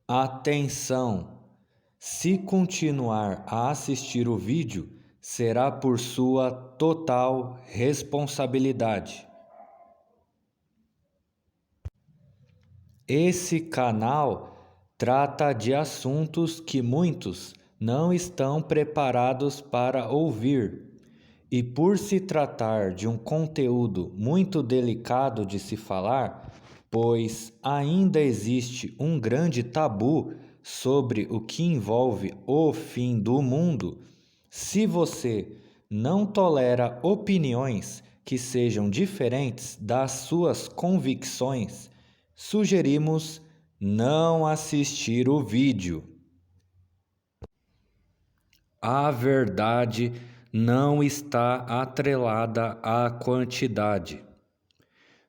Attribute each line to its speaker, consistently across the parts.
Speaker 1: Atenção! Se continuar a assistir o vídeo, será por sua total responsabilidade. Esse canal trata de assuntos que muitos não estão preparados para ouvir. E por se tratar de um conteúdo muito delicado de se falar, pois ainda existe um grande tabu sobre o que envolve o fim do mundo, se você não tolera opiniões que sejam diferentes das suas convicções, sugerimos não assistir o vídeo. A verdade não está atrelada à quantidade.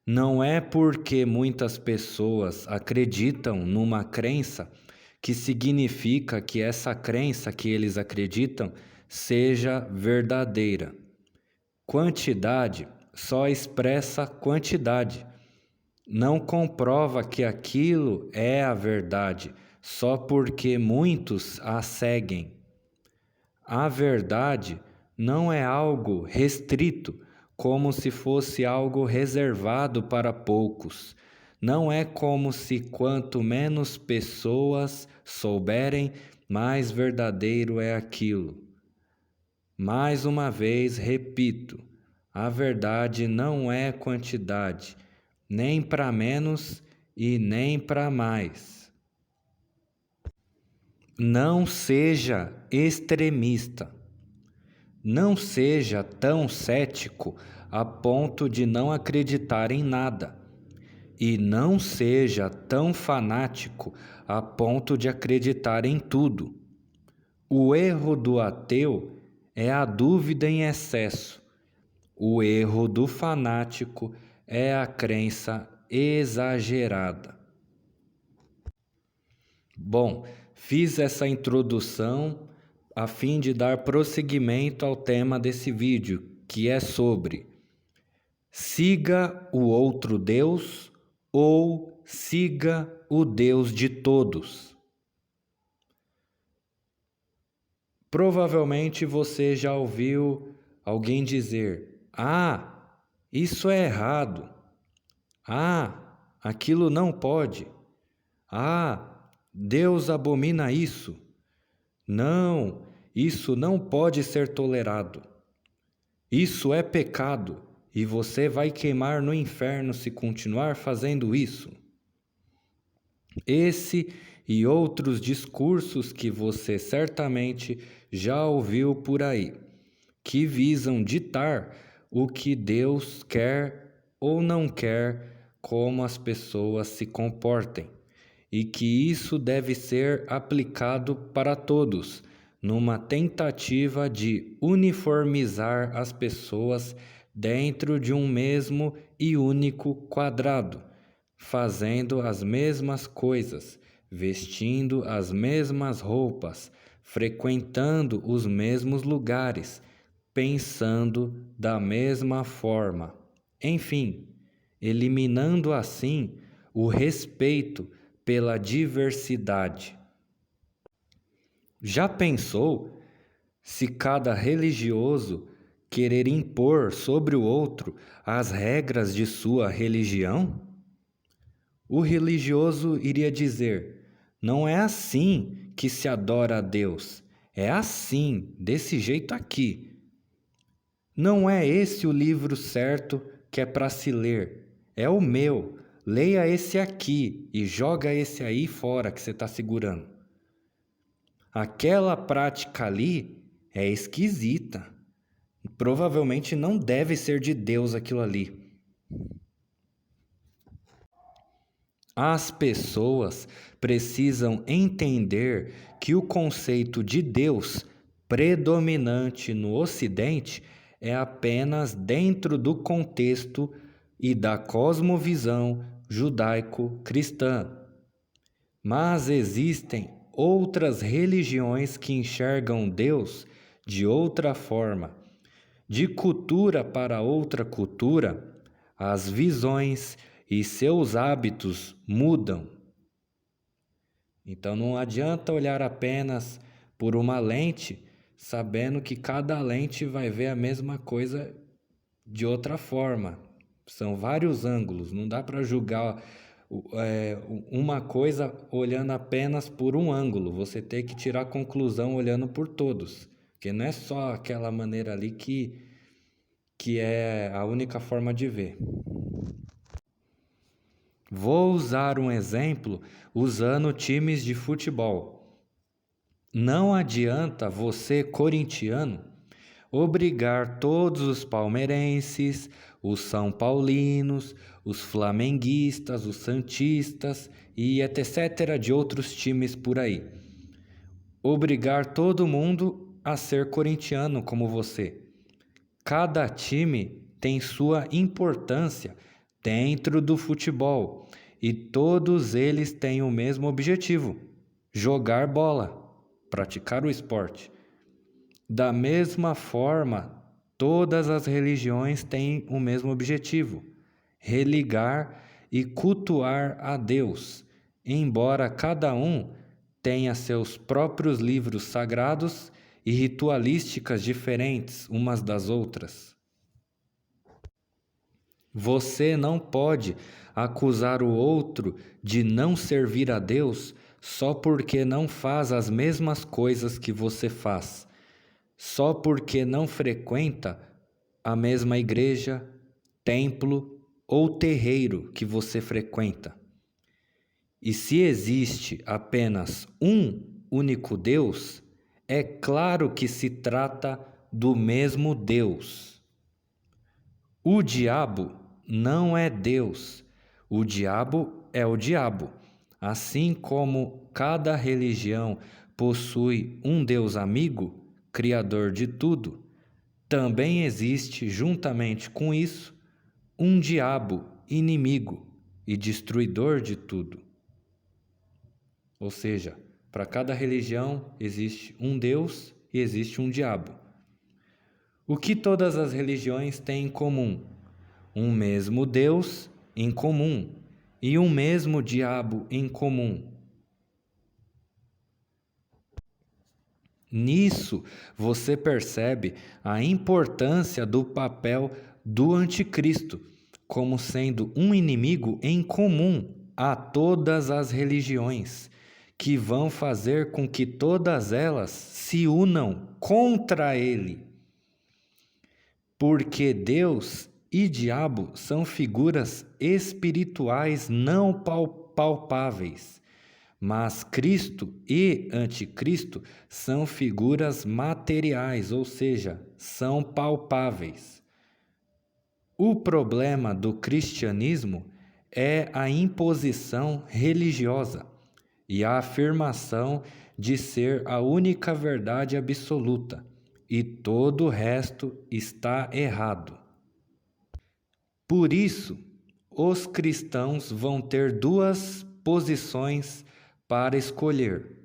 Speaker 1: Não é porque muitas pessoas acreditam numa crença que significa que essa crença que eles acreditam seja verdadeira. Quantidade só expressa quantidade. Não comprova que aquilo é a verdade só porque muitos a seguem. A verdade não é algo restrito, como se fosse algo reservado para poucos. Não é como se quanto menos pessoas souberem, mais verdadeiro é aquilo. Mais uma vez repito, a verdade não é quantidade, nem para menos e nem para mais. Não seja extremista. Não seja tão cético a ponto de não acreditar em nada. E não seja tão fanático a ponto de acreditar em tudo. O erro do ateu é a dúvida em excesso. O erro do fanático é a crença exagerada. Bom, fiz essa introdução a fim de dar prosseguimento ao tema desse vídeo, que é sobre siga o outro Deus ou siga o Deus de todos. Provavelmente você já ouviu alguém dizer: "Ah, isso é errado. Ah, aquilo não pode. Ah, Deus abomina isso. Não, isso não pode ser tolerado. Isso é pecado e você vai queimar no inferno se continuar fazendo isso." Esse e outros discursos que você certamente já ouviu por aí, que visam ditar o que Deus quer ou não quer como as pessoas se comportem, e que isso deve ser aplicado para todos, numa tentativa de uniformizar as pessoas dentro de um mesmo e único quadrado, fazendo as mesmas coisas, vestindo as mesmas roupas, frequentando os mesmos lugares, pensando da mesma forma. Enfim, eliminando assim o respeito pela diversidade. Já pensou se cada religioso querer impor sobre o outro as regras de sua religião? O religioso iria dizer: não é assim que se adora a Deus, é assim, desse jeito aqui. Não é esse o livro certo que é para se ler, é o meu. Leia esse aqui e joga esse aí fora que você está segurando. Aquela prática ali é esquisita. Provavelmente não deve ser de Deus aquilo ali. As pessoas precisam entender que o conceito de Deus predominante no Ocidente é apenas dentro do contexto e da cosmovisão judaico-cristã. Mas existem outras religiões que enxergam Deus de outra forma. De cultura para outra cultura, as visões e seus hábitos mudam. Então não adianta olhar apenas por uma lente, sabendo que cada lente vai ver a mesma coisa de outra forma. São vários ângulos, não dá para julgar uma coisa olhando apenas por um ângulo. Você tem que tirar a conclusão olhando por todos, porque não é só aquela maneira ali que é a única forma de ver. Vou usar um exemplo usando times de futebol. Não adianta você, corintiano, obrigar todos os palmeirenses, os são paulinos, os flamenguistas, os santistas e etc. de outros times por aí. Obrigar todo mundo a ser corintiano como você. Cada time tem sua importância dentro do futebol e todos eles têm o mesmo objetivo: jogar bola, praticar o esporte. Da mesma forma, todas as religiões têm o mesmo objetivo: religar e cultuar a Deus, embora cada um tenha seus próprios livros sagrados e ritualísticas diferentes umas das outras. Você não pode acusar o outro de não servir a Deus só porque não faz as mesmas coisas que você faz, só porque não frequenta a mesma igreja, templo ou terreiro que você frequenta. E se existe apenas um único Deus, é claro que se trata do mesmo Deus. O diabo não é Deus. O diabo é o diabo. Assim como cada religião possui um Deus amigo, criador de tudo, também existe, juntamente com isso, um diabo inimigo e destruidor de tudo. Ou seja, para cada religião existe um Deus e existe um diabo. O que todas as religiões têm em comum? Um mesmo Deus em comum e um mesmo diabo em comum. Nisso você percebe a importância do papel do anticristo como sendo um inimigo em comum a todas as religiões, que vão fazer com que todas elas se unam contra ele. Porque Deus e diabo são figuras espirituais não palpáveis, mas Cristo e anticristo são figuras materiais, ou seja, são palpáveis. O problema do cristianismo é a imposição religiosa e a afirmação de ser a única verdade absoluta, e todo o resto está errado. Por isso, os cristãos vão ter duas posições para escolher: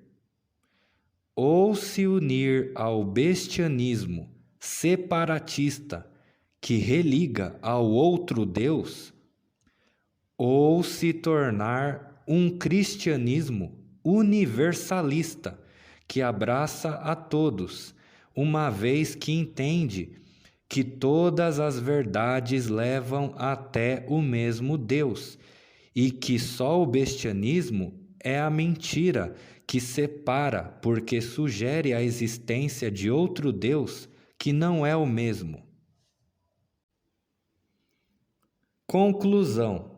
Speaker 1: ou se unir ao bestianismo separatista que religa ao outro Deus, ou se tornar um cristianismo universalista que abraça a todos, uma vez que entende que todas as verdades levam até o mesmo Deus e que só o bestianismo é a mentira que separa porque sugere a existência de outro Deus que não é o mesmo. Conclusão: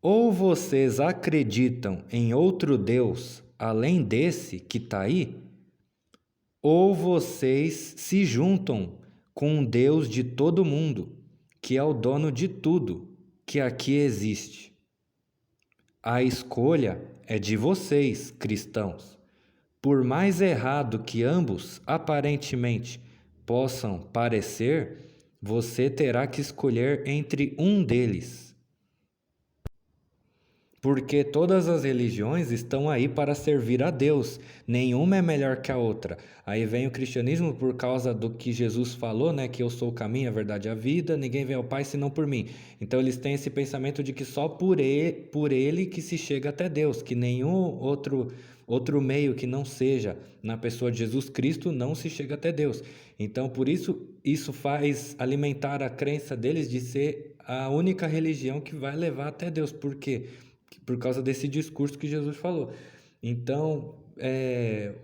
Speaker 1: ou vocês acreditam em outro Deus além desse que está aí, ou vocês se juntam com um Deus de todo mundo, que é o dono de tudo que aqui existe. A escolha é de vocês, cristãos. Por mais errado que ambos aparentemente possam parecer, você terá que escolher entre um deles. Porque todas as religiões estão aí para servir a Deus, nenhuma é melhor que a outra. Aí vem o cristianismo por causa do que Jesus falou, né, que eu sou o caminho, a verdade e a vida, ninguém vem ao Pai senão por mim. Então eles têm esse pensamento de que só por ele que se chega até Deus, que nenhum outro meio que não seja na pessoa de Jesus Cristo não se chega até Deus. Então por isso faz alimentar a crença deles de ser a única religião que vai levar até Deus. Por quê? Por causa desse discurso que Jesus falou. Então,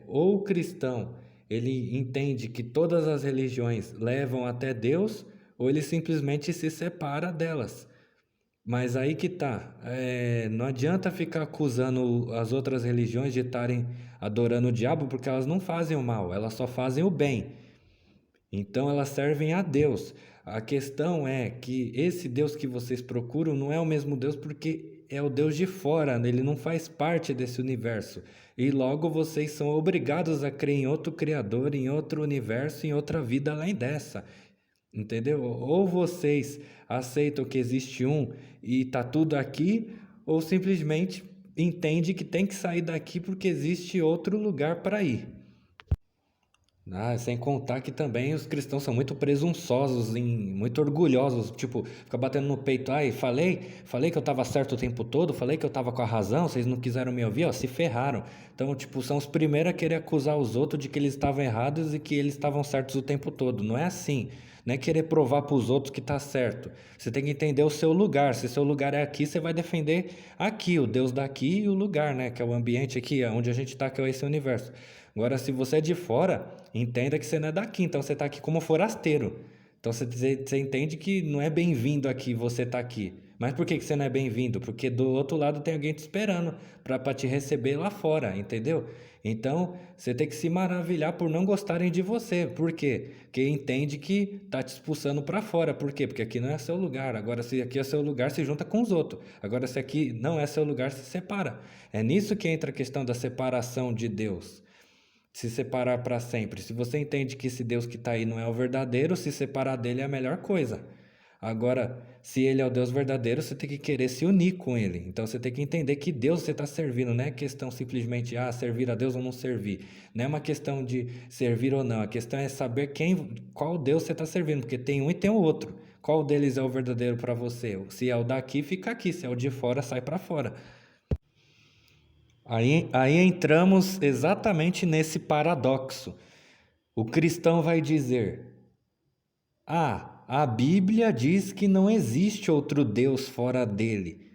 Speaker 1: ou o cristão ele entende que todas as religiões levam até Deus, ou ele simplesmente se separa delas. Mas aí que tá, não adianta ficar acusando as outras religiões de estarem adorando o diabo, porque elas não fazem o mal, elas só fazem o bem. Então elas servem a Deus. A questão é que esse Deus que vocês procuram não é o mesmo Deus porque é o Deus de fora, ele não faz parte desse universo. E logo vocês são obrigados a crer em outro Criador, em outro universo, em outra vida além dessa. Entendeu? Ou vocês aceitam que existe um e tá tudo aqui, ou simplesmente entende que tem que sair daqui porque existe outro lugar para ir. Sem contar que também os cristãos são muito presunçosos, muito orgulhosos, tipo, fica batendo no peito, ai, falei que eu estava certo o tempo todo, falei que eu estava com a razão, vocês não quiseram me ouvir, ó, se ferraram. Então, tipo, são os primeiros a querer acusar os outros de que eles estavam errados e que eles estavam certos o tempo todo. Não é assim. Não é querer provar para os outros que está certo. Você tem que entender o seu lugar. Se seu lugar é aqui, você vai defender aqui, o Deus daqui e o lugar, né? Que é o ambiente aqui, onde a gente está, que é esse universo. Agora, se você é de fora, entenda que você não é daqui, então você está aqui como forasteiro. Então você entende que não é bem-vindo aqui, você está aqui. Mas por que você não é bem-vindo? Porque do outro lado tem alguém te esperando para te receber lá fora, entendeu? Então você tem que se maravilhar por não gostarem de você. Por quê? Porque entende que tá te expulsando para fora. Por quê? Porque aqui não é seu lugar. Agora, se aqui é seu lugar, se junta com os outros. Agora, se aqui não é seu lugar, se separa. É nisso que entra a questão da separação de Deus. Se separar para sempre. Se você entende que esse Deus que está aí não é o verdadeiro, se separar dele é a melhor coisa. Agora, se ele é o Deus verdadeiro, você tem que querer se unir com ele. Então você tem que entender que Deus você está servindo. Não é questão simplesmente, servir a Deus ou não servir. Não é uma questão de servir ou não. A questão é saber qual Deus você está servindo. Porque tem um e tem o outro. Qual deles é o verdadeiro para você? Se é o daqui, fica aqui. Se é o de fora, sai para fora. Aí entramos exatamente nesse paradoxo. O cristão vai dizer: a Bíblia diz que não existe outro Deus fora dele,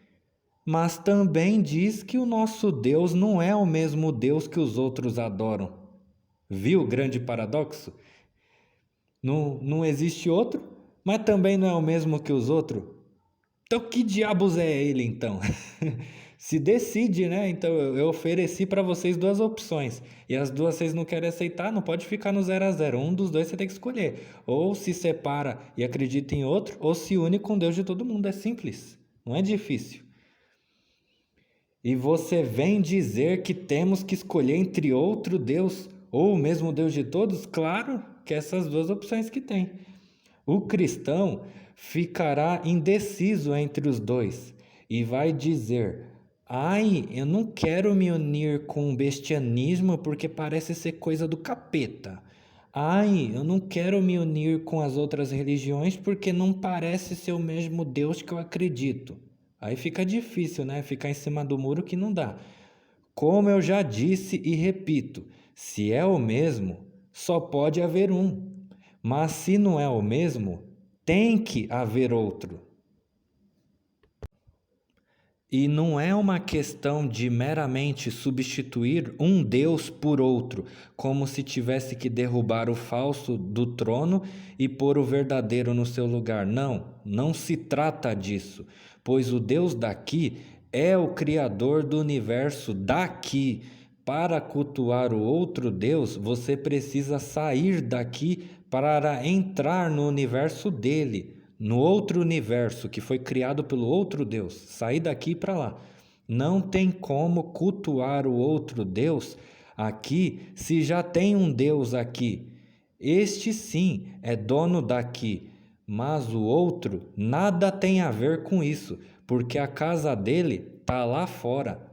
Speaker 1: mas também diz que o nosso Deus não é o mesmo Deus que os outros adoram. Viu o grande paradoxo? Não existe outro, mas também não é o mesmo que os outros. Então, que diabos é ele, então? Se decide, né? Então, eu ofereci para vocês duas opções. E as duas vocês não querem aceitar, não pode ficar no 0 a 0. Um dos dois você tem que escolher. Ou se separa e acredita em outro, ou se une com Deus de todo mundo. É simples, não é difícil. E você vem dizer que temos que escolher entre outro Deus ou o mesmo Deus de todos? Claro que essas duas opções que tem. O cristão ficará indeciso entre os dois e vai dizer: ai, eu não quero me unir com o bestianismo porque parece ser coisa do capeta. Ai, eu não quero me unir com as outras religiões porque não parece ser o mesmo Deus que eu acredito. Aí fica difícil, né? Ficar em cima do muro que não dá. Como eu já disse e repito, se é o mesmo, só pode haver um. Mas se não é o mesmo, tem que haver outro. E não é uma questão de meramente substituir um Deus por outro, como se tivesse que derrubar o falso do trono e pôr o verdadeiro no seu lugar. Não, não se trata disso, pois o Deus daqui é o Criador do universo daqui. Para cultuar o outro Deus, você precisa sair daqui para entrar no universo dele, no outro universo que foi criado pelo outro Deus. Sair daqui para lá. Não tem como cultuar o outro Deus aqui se já tem um Deus aqui. Este sim é dono daqui, mas o outro nada tem a ver com isso, porque a casa dele está lá fora.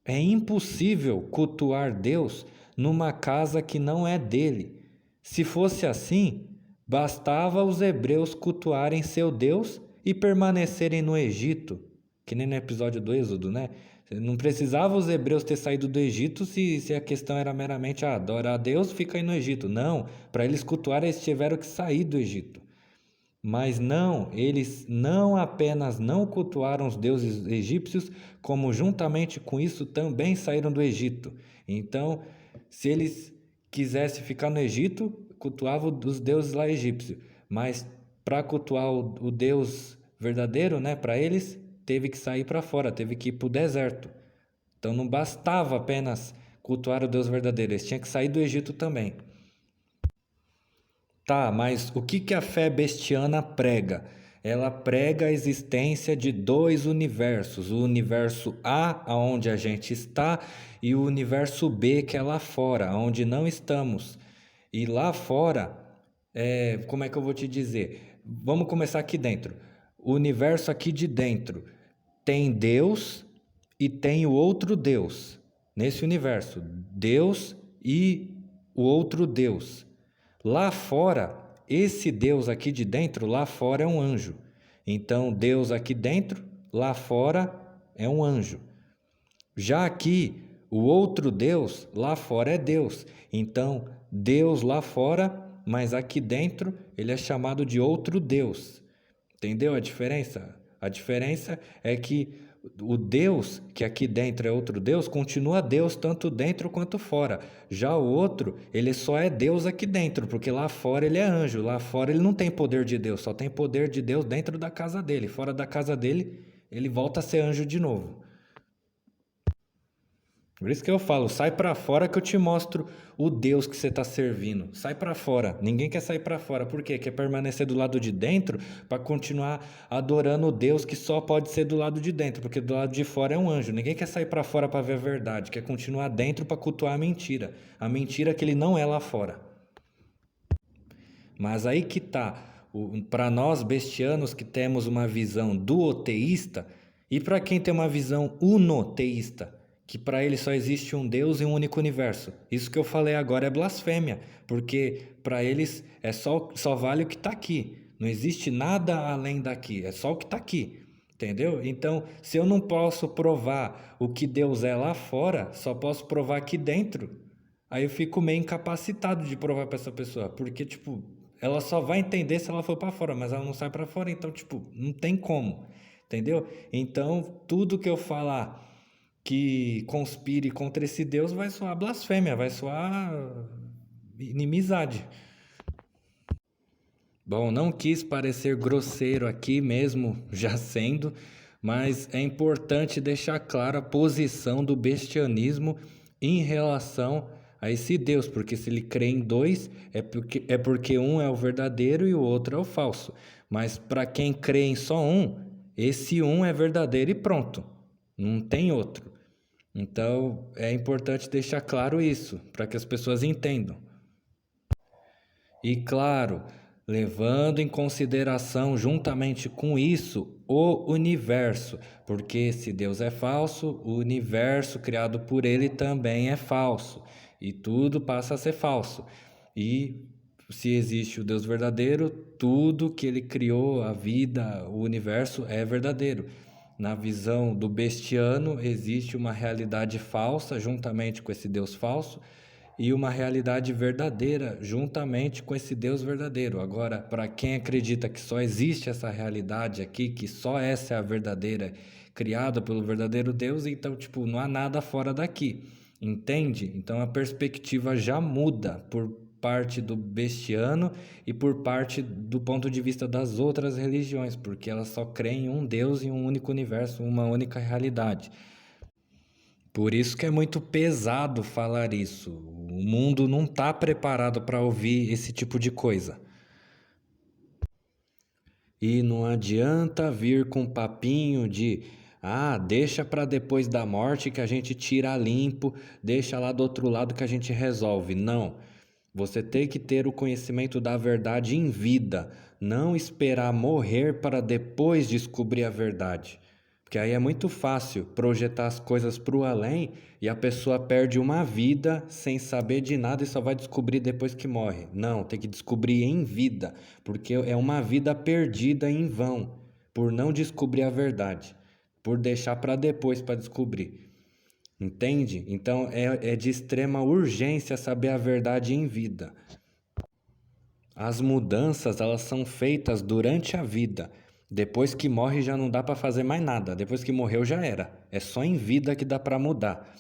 Speaker 1: É impossível cultuar Deus numa casa que não é dele. Se fosse assim, bastava os hebreus cultuarem seu Deus e permanecerem no Egito, que nem no episódio do Êxodo, né? Não precisava os hebreus ter saído do Egito se a questão era meramente adorar a Deus, fica aí no Egito. Não, para eles cultuarem, eles tiveram que sair do Egito. Mas não, eles não apenas não cultuaram os deuses egípcios, como juntamente com isso também saíram do Egito. Então, se eles quisessem ficar no Egito, cultuavam os deuses lá egípcios. Mas para cultuar o Deus verdadeiro, né, para eles, teve que sair para fora, teve que ir para o deserto. Então não bastava apenas cultuar o Deus verdadeiro, eles tinham que sair do Egito também. Tá, mas o que a fé bestiana prega? Ela prega a existência de dois universos, o universo A, aonde a gente está, e o universo B, que é lá fora, onde não estamos. E lá fora, como é que eu vou te dizer? Vamos começar aqui dentro. O universo aqui de dentro tem Deus e tem o outro Deus. Nesse universo, Deus e o outro Deus. Lá fora, esse Deus aqui de dentro, lá fora é um anjo. Então, Deus aqui dentro, lá fora é um anjo. Já aqui, o outro Deus, lá fora é Deus. Então, Deus lá fora, mas aqui dentro, ele é chamado de outro Deus. Entendeu a diferença? A diferença é que o Deus, que aqui dentro é outro Deus, continua Deus tanto dentro quanto fora. Já o outro, ele só é Deus aqui dentro, porque lá fora ele é anjo. Lá fora ele não tem poder de Deus, só tem poder de Deus dentro da casa dele. Fora da casa dele, ele volta a ser anjo de novo. Por isso que eu falo, sai para fora que eu te mostro o Deus que você está servindo. Sai para fora. Ninguém quer sair para fora. Por quê? Quer permanecer do lado de dentro para continuar adorando o Deus que só pode ser do lado de dentro, porque do lado de fora é um anjo. Ninguém quer sair para fora para ver a verdade, quer continuar dentro para cultuar a mentira. A mentira que ele não é lá fora. Mas aí que tá. Para nós bestianos que temos uma visão duoteísta e para quem tem uma visão unoteísta, que para ele só existe um Deus e um único universo. Isso que eu falei agora é blasfêmia, porque para eles só vale o que está aqui. Não existe nada além daqui, é só o que está aqui. Entendeu? Então, se eu não posso provar o que Deus é lá fora, só posso provar aqui dentro. Aí eu fico meio incapacitado de provar para essa pessoa, porque tipo, ela só vai entender se ela for para fora, mas ela não sai para fora, então tipo, não tem como. Entendeu? Então, tudo que eu falar que conspire contra esse Deus vai soar blasfêmia, vai soar inimizade. Bom, não quis parecer grosseiro aqui mesmo, já sendo, mas é importante deixar clara a posição do bestianismo em relação a esse Deus, porque se ele crê em dois, é porque um é o verdadeiro e o outro é o falso. Mas para quem crê em só um, esse um é verdadeiro e pronto, não tem outro. Então, é importante deixar claro isso, para que as pessoas entendam. E claro, levando em consideração juntamente com isso o universo, porque se Deus é falso, o universo criado por ele também é falso, e tudo passa a ser falso. E se existe o Deus verdadeiro, tudo que ele criou, a vida, o universo é verdadeiro. Na visão do bestiano, existe uma realidade falsa juntamente com esse Deus falso e uma realidade verdadeira juntamente com esse Deus verdadeiro. Agora, para quem acredita que só existe essa realidade aqui, que só essa é a verdadeira, criada pelo verdadeiro Deus, então, tipo, não há nada fora daqui. Entende? Então a perspectiva já muda por parte do bestiano e por parte do ponto de vista das outras religiões, porque elas só creem em um Deus e um único universo, uma única realidade. Por isso que é muito pesado falar isso. O mundo não está preparado para ouvir esse tipo de coisa. E não adianta vir com papinho de deixa para depois da morte que a gente tira limpo, deixa lá do outro lado que a gente resolve. Não. Você tem que ter o conhecimento da verdade em vida, não esperar morrer para depois descobrir a verdade. Porque aí é muito fácil projetar as coisas para o além e a pessoa perde uma vida sem saber de nada e só vai descobrir depois que morre. Não, tem que descobrir em vida, porque é uma vida perdida em vão, por não descobrir a verdade, por deixar para depois para descobrir. Entende? Então é de extrema urgência saber a verdade em vida. As mudanças, elas são feitas durante a vida. Depois que morre já não dá para fazer mais nada. Depois que morreu já era. É só em vida que dá para mudar.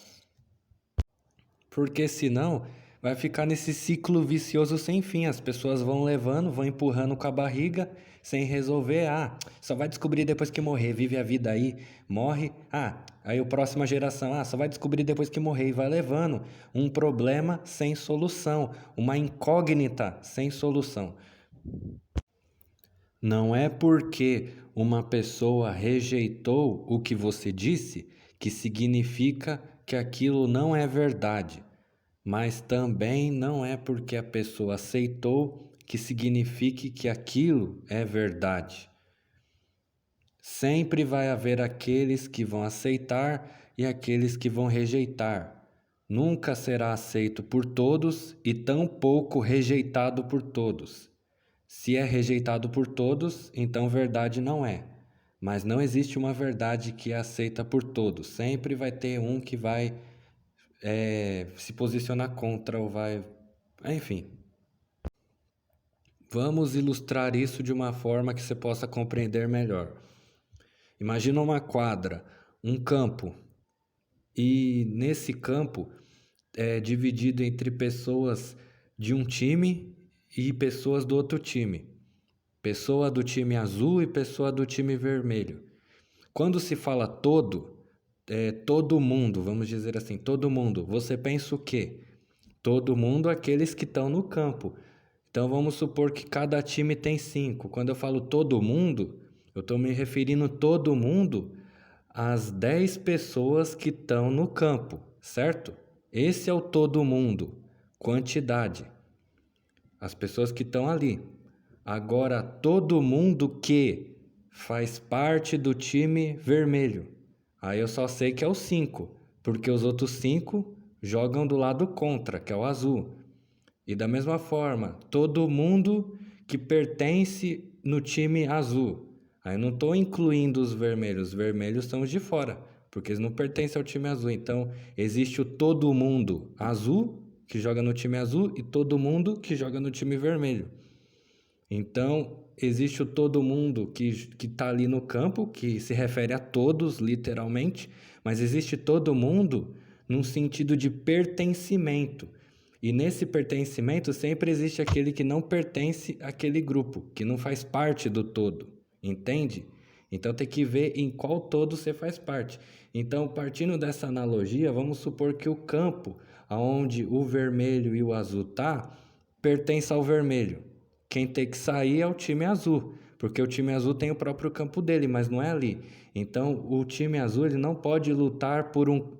Speaker 1: Porque senão vai ficar nesse ciclo vicioso sem fim. As pessoas vão levando, vão empurrando com a barriga sem resolver. Ah, só vai descobrir depois que morrer. Vive a vida aí, morre. Ah, aí a próxima geração. Ah, só vai descobrir depois que morrer. E vai levando um problema sem solução, uma incógnita sem solução. Não é porque uma pessoa rejeitou o que você disse que significa que aquilo não é verdade, mas também não é porque a pessoa aceitou que signifique que aquilo é verdade. Sempre vai haver aqueles que vão aceitar e aqueles que vão rejeitar. Nunca será aceito por todos e tampouco rejeitado por todos. Se é rejeitado por todos, então verdade não é. Mas não existe uma verdade que é aceita por todos. Sempre vai ter um que vai se posicionar contra ou vai. Enfim. Vamos ilustrar isso de uma forma que você possa compreender melhor. Imagina uma quadra, um campo, e nesse campo é dividido entre pessoas de um time e pessoas do outro time. Pessoa do time azul e pessoa do time vermelho. Quando se fala todo, todo mundo, vamos dizer assim, todo mundo, você pensa o quê? Todo mundo, aqueles que estão no campo. Então vamos supor que cada time tem 5. Quando eu falo todo mundo, eu estou me referindo todo mundo às 10 pessoas que estão no campo, certo? Esse é o todo mundo, quantidade. As pessoas que estão ali. Agora, todo mundo que faz parte do time vermelho. Aí eu só sei que é o 5, porque os outros 5 jogam do lado contra, que é o azul. E da mesma forma, todo mundo que pertence no time azul. Aí eu não estou incluindo os vermelhos estão de fora, porque eles não pertencem ao time azul. Então, existe o todo mundo azul, que joga no time azul, e todo mundo que joga no time vermelho. Então, existe o todo mundo que está ali no campo, que se refere a todos, literalmente, mas existe todo mundo num sentido de pertencimento. E nesse pertencimento sempre existe aquele que não pertence àquele grupo, que não faz parte do todo, entende? Então tem que ver em qual todo você faz parte. Então, partindo dessa analogia, vamos supor que o campo, onde o vermelho e o azul tá, pertence ao vermelho. Quem tem que sair é o time azul, porque o time azul tem o próprio campo dele, mas não é ali. Então, o time azul ele não pode lutar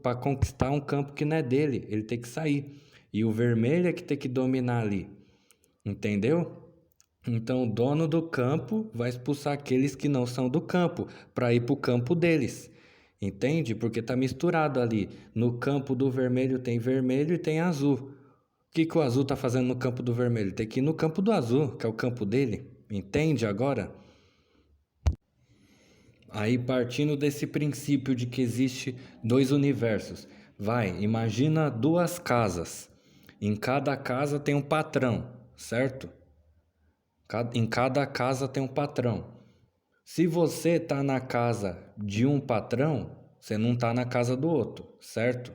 Speaker 1: para conquistar um campo que não é dele, ele tem que sair. E o vermelho é que tem que dominar ali. Entendeu? Então, o dono do campo vai expulsar aqueles que não são do campo para ir para o campo deles. Entende? Porque está misturado ali. No campo do vermelho tem vermelho e tem azul. O que o azul está fazendo no campo do vermelho? Tem que ir no campo do azul, que é o campo dele. Entende agora? Aí, partindo desse princípio de que existe dois universos, imagina duas casas. Em cada casa tem um patrão, certo? Em cada casa tem um patrão. Se você está na casa de um patrão, você não está na casa do outro, certo?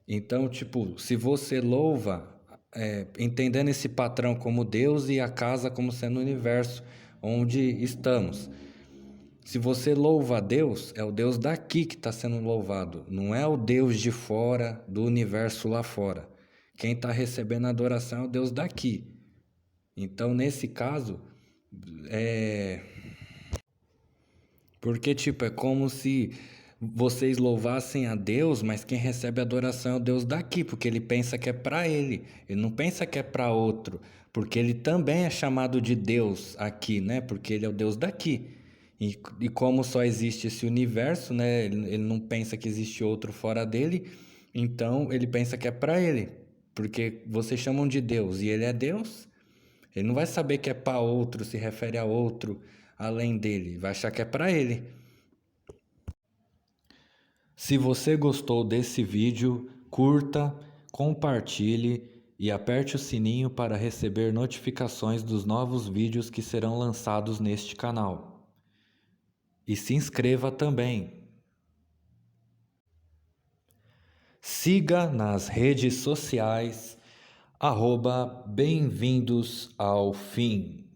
Speaker 1: Então, tipo, se você louva, entendendo esse patrão como Deus e a casa como sendo o universo onde estamos. Se você louva a Deus, é o Deus daqui que está sendo louvado, não é o Deus de fora, do universo lá fora. Quem está recebendo a adoração é o Deus daqui. Então, nesse caso, porque, tipo, é como se vocês louvassem a Deus, mas quem recebe a adoração é o Deus daqui, porque ele pensa que é para ele, ele não pensa que é para outro, porque ele também é chamado de Deus aqui, né? Porque ele é o Deus daqui. E como só existe esse universo, né? Ele não pensa que existe outro fora dele, então ele pensa que é para ele. Porque vocês chamam de Deus e ele é Deus, ele não vai saber que é para outro, se refere a outro além dele, vai achar que é para ele. Se você gostou desse vídeo, curta, compartilhe e aperte o sininho para receber notificações dos novos vídeos que serão lançados neste canal. E se inscreva também. Siga nas redes sociais, @bem-vindos ao fim.